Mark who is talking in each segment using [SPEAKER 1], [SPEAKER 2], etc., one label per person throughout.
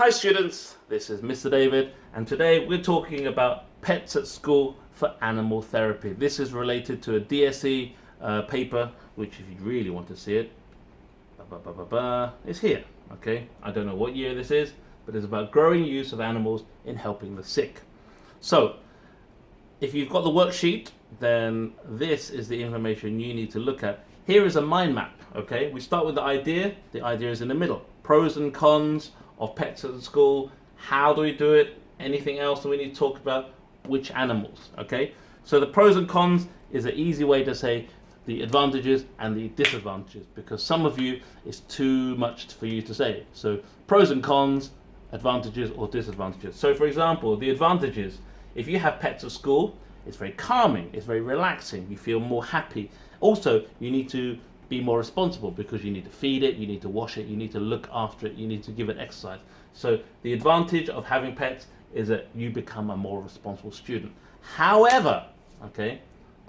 [SPEAKER 1] Hi students, this is Mr. David, and today we're talking about pets at school for animal therapy. This is related to a DSE paper, which if you really want to see it, it's here. Okay, I don't know what year this is, but it's about growing use of animals in helping the sick. So, if you've got the worksheet, then this is the information you need to look at. Here is a mind map. Okay, we start with the idea. The idea is in the middle. Pros and cons of pets at the school. How do we do it? Anything else that we need to talk about? Which animals? Okay, so the pros and cons is an easy way to say the advantages and the disadvantages, because some of you it's too much for you to say. So pros and cons, advantages or disadvantages. So for example, the advantages: if you have pets at school, it's very calming, it's very relaxing, you feel more happy. Also, you need to be more responsible because you need to feed it, you need to wash it, you need to look after it, you need to give it exercise. So the advantage of having pets is that you become a more responsible student. However, okay,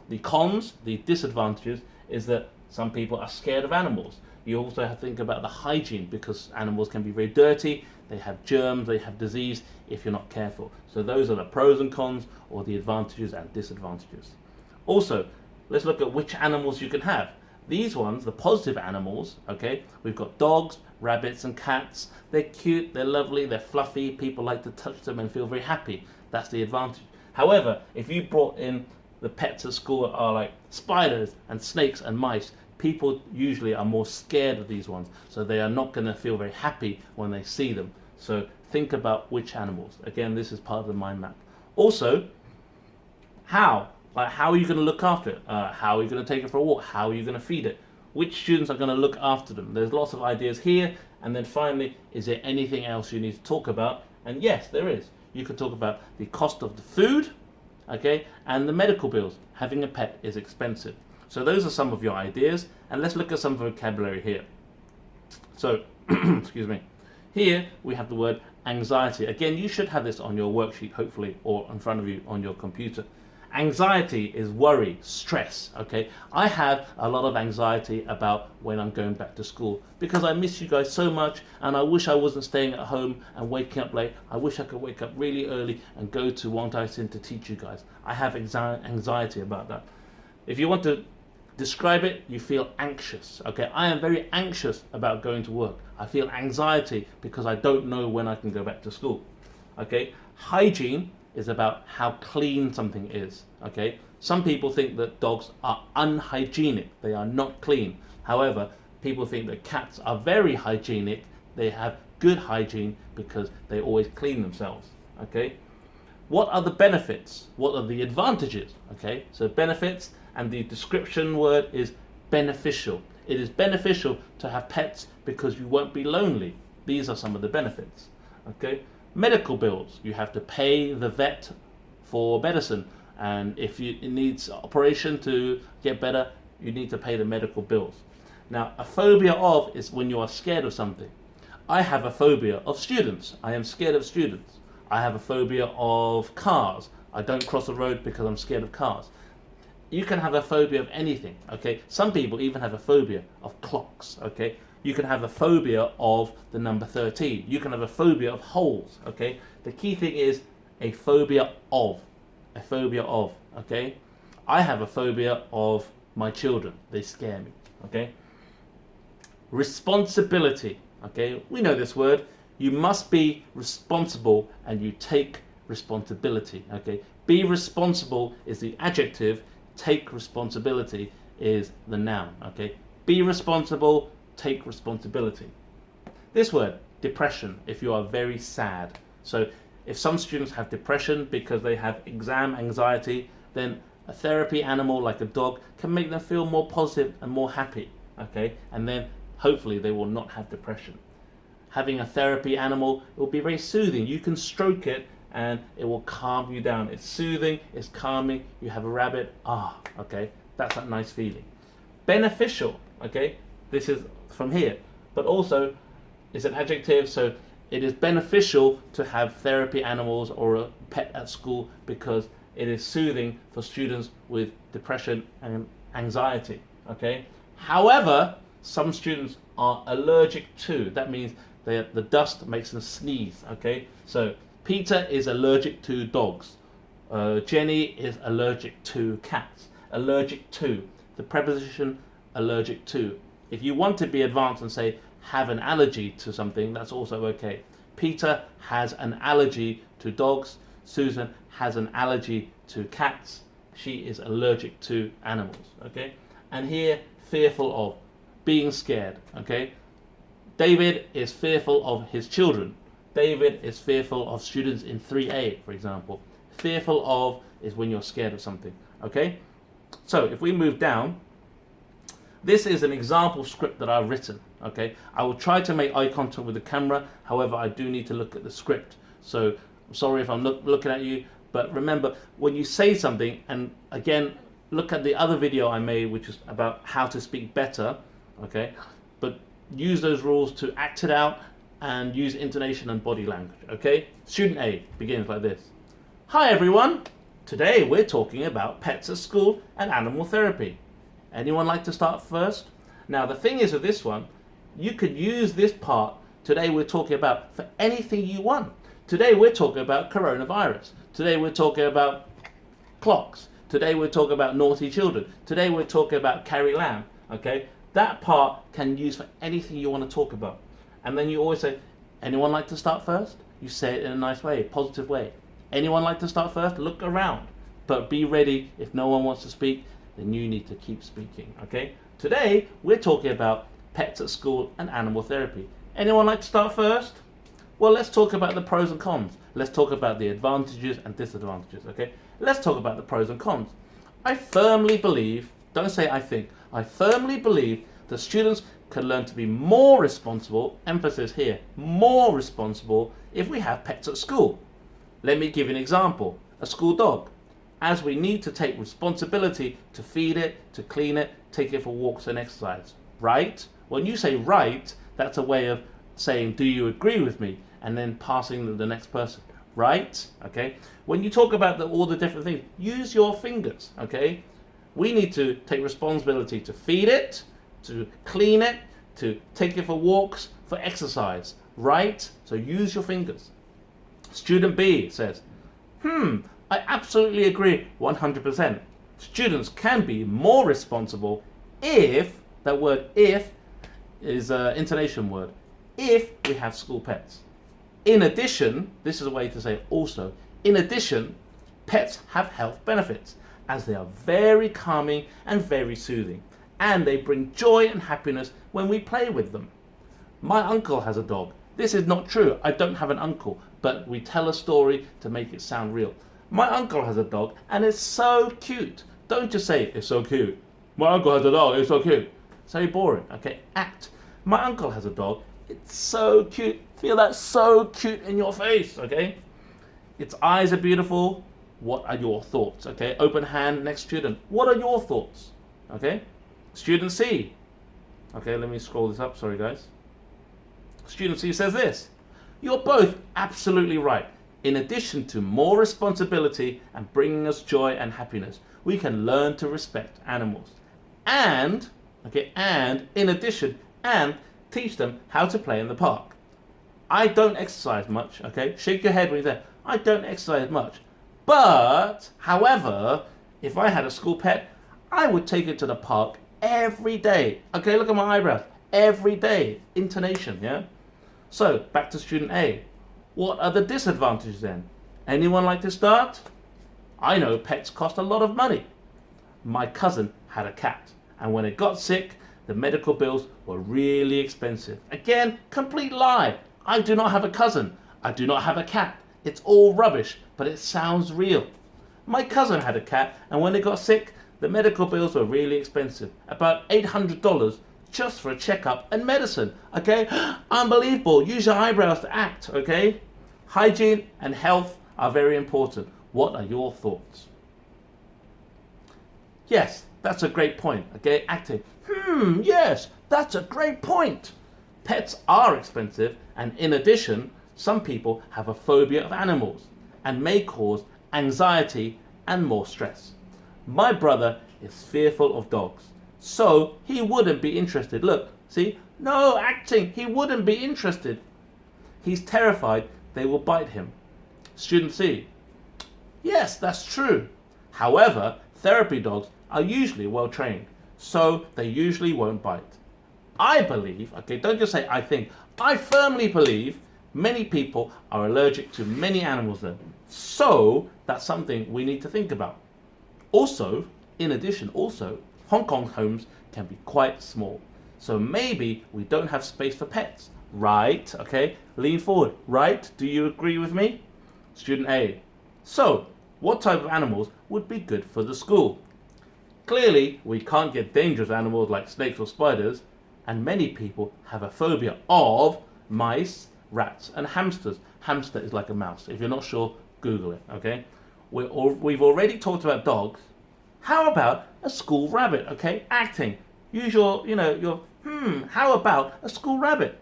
[SPEAKER 1] the cons, the disadvantages is that some people are scared of animals. You also have to think about the hygiene, because animals can be very dirty, they have germs, they have disease if you're not careful. So those are the pros and cons, or the advantages and disadvantages. Also, let's look at which animals you can have. These ones, the positive animals, okay, we've got dogs, rabbits and cats. They're cute, they're lovely, they're fluffy, people like to touch them and feel very happy. That's the advantage. However, if you brought in the pets at school that are like spiders and snakes and mice, people usually are more scared of these ones, so they are not going to feel very happy when they see them. So think about which animals. Again, this is part of the mind map. Also, how? Like, how are you going to look after it? How are you going to take it for a walk? How are you going to feed it? Which students are going to look after them? There's lots of ideas here. And then finally, is there anything else you need to talk about? And yes, there is. You could talk about the cost of the food, okay, and the medical bills. Having a pet is expensive. So those are some of your ideas. And let's look at some vocabulary here. So, excuse me. Here we have the word anxiety. Again, you should have this on your worksheet, hopefully, or in front of you on your computer. Anxiety is worry, stress, okay? I have a lot of anxiety about when I'm going back to school, because I miss you guys so much, and I wish I wasn't staying at home and waking up late. I wish I could wake up really early and go to Wong Tai Sin to teach you guys. I have anxiety about that. If you want to describe it, you feel anxious, okay? I am very anxious about going to work. I feel anxiety because I don't know when I can go back to school, okay? Hygiene is about how clean something is, okay? Some people think that dogs are unhygienic, they are not clean. However, people think that cats are very hygienic, they have good hygiene because they always clean themselves, okay? What are the benefits? What are the advantages, okay? So benefits, and the description word is beneficial. It is beneficial to have pets because you won't be lonely. These are some of the benefits, okay? Medical bills, you have to pay the vet for medicine, and if it needs operation to get better, you need to pay the medical bills. Now, a phobia of is when you are scared of something. I have a phobia of students. I am scared of students. I have a phobia of cars. I don't cross the road because I'm scared of cars. You can have a phobia of anything, okay? Some people even have a phobia of clocks, okay? You can have a phobia of the number 13. You can have a phobia of holes, okay? The key thing is a phobia of, okay? I have a phobia of my children. They scare me, okay? Responsibility, okay? We know this word. You must be responsible and you take responsibility, okay? Be responsible is the adjective. Take responsibility is the noun, okay? Be responsible, take responsibility. This word, depression, if you are very sad. So if some students have depression because they have exam anxiety, then a therapy animal like a dog can make them feel more positive and more happy, okay? And then hopefully they will not have depression. Having a therapy animal, it will be very soothing. You can stroke it and it will calm you down. It's soothing, it's calming. You have a rabbit, okay? That's that nice feeling. Beneficial, okay? This is from here, but also it's an adjective, so it is beneficial to have therapy animals or a pet at school because it is soothing for students with depression and anxiety, okay? However, some students are allergic to, that means The dust makes them sneeze. Okay, so Peter is allergic to dogs. Jenny is allergic to cats. Allergic to, the preposition allergic to. If you want to be advanced and say have an allergy to something, that's also okay. Peter has an allergy to dogs. Susan has an allergy to cats. She is allergic to animals. Okay, and here fearful of, being scared. Okay, David is fearful of his children. David is fearful of students in 3A, for example. Fearful of is when you're scared of something. Okay, so if we move down, this is an example script that I've written. Okay, I will try to make eye contact with the camera. However, I do need to look at the script. So I'm sorry if I'm looking at you, but remember when you say something, and again, look at the other video I made, which is about how to speak better. Okay, but use those rules to act it out and use intonation and body language. Okay, student A begins like this. Hi everyone, today we're talking about pets at school and animal therapy. Anyone like to start first? Now the thing is with this one, you could use this part, today we're talking about, for anything you want. Today we're talking about coronavirus. Today we're talking about clocks. Today we're talking about naughty children. Today we're talking about Carrie Lamb. Okay, that part can use for anything you want to talk about. And then you always say, anyone like to start first? You say it in a nice way, positive way. Anyone like to start first? Look around, but be ready. If no one wants to speak, then you need to keep speaking. Okay, today we're talking about pets at school and animal therapy. Anyone like to start first? Well, let's talk about the pros and cons. Let's talk about the advantages and disadvantages. Okay, let's talk about the pros and cons. I firmly believe, don't say I think, I firmly believe that students can learn to be more responsible, emphasis here, more responsible, if we have pets at school. Let me give you an example. A school dog. As we need to take responsibility to feed it, to clean it, take it for walks and exercise. Right? When you say right, that's a way of saying, do you agree with me? And then passing to the next person. Right? Okay? When you talk about all the different things, use your fingers. Okay? We need to take responsibility to feed it, to clean it, to take it for walks, for exercise. Right? So use your fingers. Student B says, I absolutely agree 100%. Students can be more responsible if, that word if is an intonation word, if we have school pets. In addition, this is a way to say also, in addition, pets have health benefits as they are very calming and very soothing, and they bring joy and happiness when we play with them. My uncle has a dog. This is not true. I don't have an uncle, but we tell a story to make it sound real. My uncle has a dog and it's so cute. Don't just say it's so cute. My uncle has a dog, it's so cute. It's very boring. Okay, act. My uncle has a dog. It's so cute. Feel that so cute in your face. Okay. Its eyes are beautiful. What are your thoughts? Okay. Open hand. Next student. What are your thoughts? Okay. Student C. Okay. Let me scroll this up. Sorry, guys. Student C says this. You're both absolutely right. In addition to more responsibility and bringing us joy and happiness, we can learn to respect animals. And, okay, and in addition, and teach them how to play in the park. I don't exercise much, okay? Shake your head when you say, I don't exercise much. But, however, if I had a school pet, I would take it to the park every day. Okay, look at my eyebrows. Every day. Intonation, yeah? So, back to student A. What are the disadvantages then? Anyone like to start? I know pets cost a lot of money. My cousin had a cat, and when it got sick, the medical bills were really expensive. Again, complete lie. I do not have a cousin. I do not have a cat. It's all rubbish, but it sounds real. My cousin had a cat, and when it got sick, the medical bills were really expensive. About $800 just for a checkup and medicine. Okay? Unbelievable. Use your eyebrows to act. Okay? Hygiene and health are very important. What are your thoughts? Yes, that's a great point. Okay? Acting. Yes, that's a great point. Pets are expensive, and in addition, some people have a phobia of animals and may cause anxiety and more stress. My brother is fearful of dogs, so he wouldn't be interested. Look, see? No acting. He wouldn't be interested. He's terrified they will bite him. Student C. Yes, that's true. However, therapy dogs are usually well trained, so they usually won't bite. I believe, okay, don't just say I think, I firmly believe many people are allergic to many animals then. So that's something we need to think about. Also, in addition, Hong Kong homes can be quite small. So maybe we don't have space for pets. Right, okay, lean forward. Right, do you agree with me? Student A. So, what type of animals would be good for the school? Clearly, we can't get dangerous animals like snakes or spiders, and many people have a phobia of mice, rats, and hamsters. Hamster is like a mouse. If you're not sure, Google it, okay? We've already talked about dogs. How about a school rabbit, okay? Acting. Use how about a school rabbit?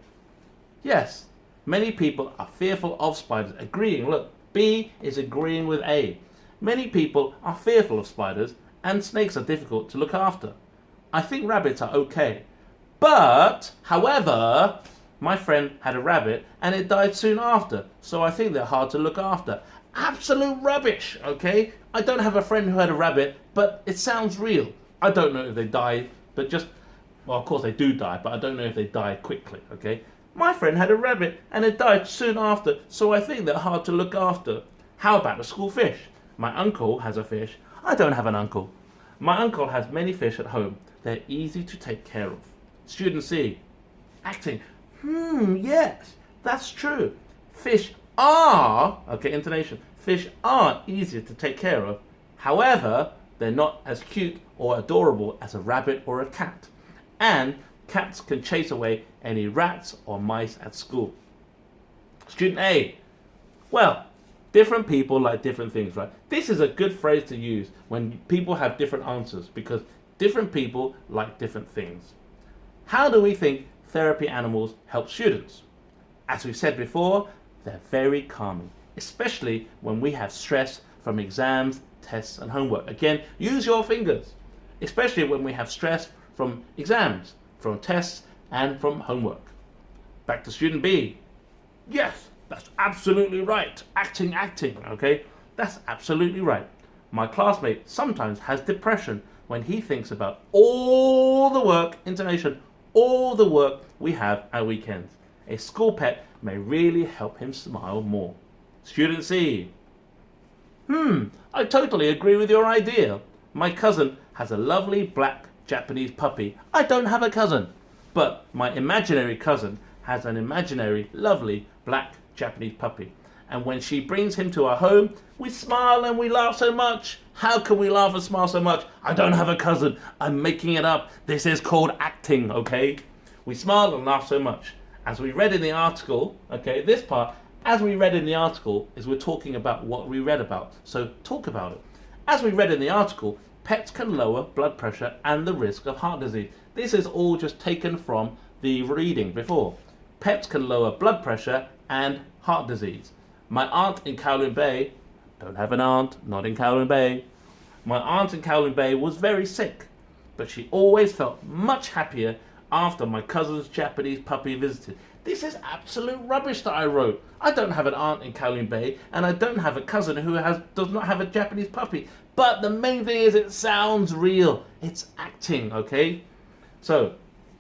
[SPEAKER 1] Yes, many people are fearful of spiders. Agreeing, look, B is agreeing with A. Many people are fearful of spiders, and snakes are difficult to look after. I think rabbits are okay. But, however, my friend had a rabbit and it died soon after, so I think they're hard to look after. Absolute rubbish, okay? I don't have a friend who had a rabbit, but it sounds real. I don't know if they die, well, of course they do die, but I don't know if they die quickly, okay? My friend had a rabbit and it died soon after, so I think they're hard to look after. How about a school fish? My uncle has a fish. I don't have an uncle. My uncle has many fish at home. They're easy to take care of. Student C. Acting. Yes, that's true. Fish are, okay, intonation. Fish are easier to take care of. However, they're not as cute or adorable as a rabbit or a cat. And cats can chase away any rats or mice at school. Student A. Well, different people like different things, right? This is a good phrase to use when people have different answers because different people like different things. How do we think therapy animals help students? As we said before, they're very calming, especially when we have stress from exams, tests, and homework. Again, use your fingers, especially when we have stress from exams, from tests, and from homework. Back to student B. Yes, that's absolutely right. Acting, okay? That's absolutely right. My classmate sometimes has depression when he thinks about all the work, intonation, all the work we have at weekends. A school pet may really help him smile more. Student C. I totally agree with your idea. My cousin has a lovely black Japanese puppy. I don't have a cousin, but my imaginary cousin has an imaginary, lovely black Japanese puppy. And when she brings him to our home, we smile and we laugh so much. How can we laugh and smile so much? I don't have a cousin. I'm making it up. This is called acting, okay? We smile and laugh so much. As we read in the article, okay, this part, as we read in the article, is we're talking about what we read about. So talk about it. As we read in the article, pets can lower blood pressure and the risk of heart disease. This is all just taken from the reading before. Pets can lower blood pressure and heart disease. My aunt in Kowloon Bay, don't have an aunt, not in Kowloon Bay. My aunt in Kowloon Bay was very sick, but she always felt much happier after my cousin's Japanese puppy visited. This is absolute rubbish that I wrote. I don't have an aunt in Kowloon Bay, and I don't have a cousin who does not have a Japanese puppy. But the main thing is it sounds real. It's acting, okay? So,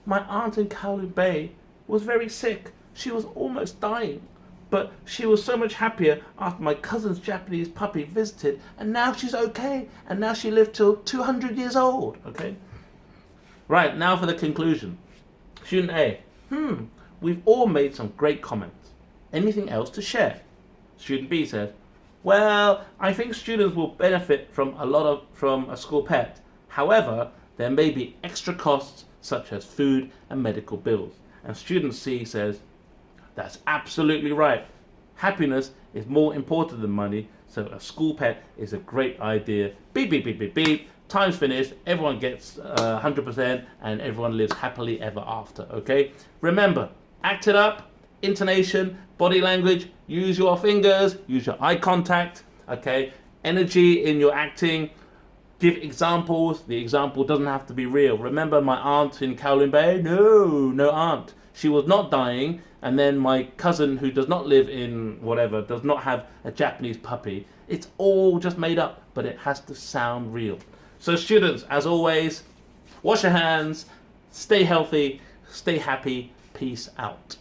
[SPEAKER 1] my aunt in Kowloon Bay was very sick. She was almost dying. But she was so much happier after my cousin's Japanese puppy visited, and now she's okay. And now she lived till 200 years old, okay? Right, now for the conclusion. Student A. We've all made some great comments. Anything else to share? Student B says, well, I think students will benefit from a school pet. However, there may be extra costs such as food and medical bills. And student C says, that's absolutely right. Happiness is more important than money, so a school pet is a great idea. Beep, beep, beep, beep, beep. Time's finished. Everyone gets 100% and everyone lives happily ever after, okay? Remember, act it up, intonation, body language, use your fingers, use your eye contact, okay? Energy in your acting. Give examples. The example doesn't have to be real. Remember my aunt in Kowloon Bay? No aunt. she was not dying, and then my cousin who does not live in whatever, does not have a Japanese puppy. It's all just made up, but it has to sound real. So students, as always, wash your hands, stay healthy, stay happy, peace out.